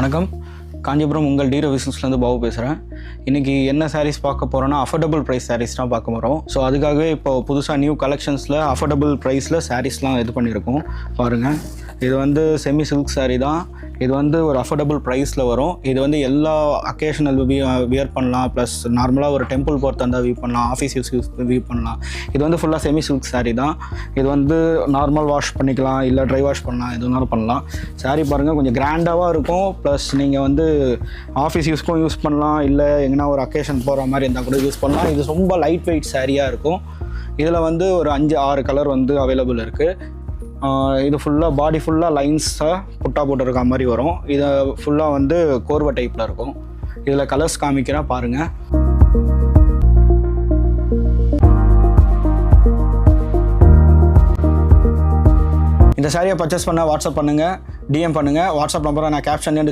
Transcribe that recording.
வணக்கம். காஞ்சிபுரம் உங்கள் டீரோ பிஸ்னஸ்லேருந்து பாபு பேசுகிறேன். இன்றைக்கி என்ன சாரீஸ் பார்க்க போகிறோன்னா அஃபோர்டபுள் ப்ரைஸ் சாரீஸ் தான் பார்க்க போகிறோம். ஸோ அதுக்காகவே இப்போ புதுசாக நியூ கலெக்ஷன்ஸில் அஃபோர்டபுள் ப்ரைஸில் சாரீஸ்லாம் இது பண்ணியிருக்கோம். பாருங்கள், இது வந்து செமி சில்க் சாரீ தான். இது வந்து ஒரு அஃபோர்டபுள் ப்ரைஸில் வரும். இது வந்து எல்லா அக்கேஷனல் வியர் பண்ணலாம். ப்ளஸ் நார்மலாக ஒரு டெம்பிள் போகிறதா இருந்தால் வியூ பண்ணலாம், ஆஃபீஸ் யூஸ் வியூ பண்ணலாம். இது வந்து ஃபுல்லாக செமி சில்க் சாரீ தான். இது வந்து நார்மல் வாஷ் பண்ணிக்கலாம், இல்லை ட்ரை வாஷ் பண்ணலாம், எது வேணாலும் பண்ணலாம். சாரீ பாருங்கள், கொஞ்சம் கிராண்டாகவும் இருக்கும். ப்ளஸ் நீங்கள் வந்து ஆஃபீஸ் யூஸ்க்கும் யூஸ் பண்ணலாம், இல்லை எங்கன்னா ஒரு அக்கேஷன் போகிற மாதிரி இருந்தால் கூட யூஸ் பண்ணலாம். இது ரொம்ப லைட் வெயிட் சாரியாக இருக்கும். இதில் வந்து ஒரு 5-6 கலர் வந்து அவைலபிள் இருக்குது. இது ஃபுல்லாக பாடி ஃபுல்லாக லைன்ஸாக புட்டா போட்டிருக்க மாதிரி வரும். இதை ஃபுல்லாக வந்து கோர்வை டைப்பில் இருக்கும். இதில் கலர்ஸ் காமிக்கிறேன் பாருங்கள். இந்த சாரியை பர்ச்சேஸ் பண்ண வாட்ஸ்அப் பண்ணுங்கள், டிஎம் பண்ணுங்கள். வாட்ஸ்அப் நம்பரை நான் கேப்ஷன்லேயே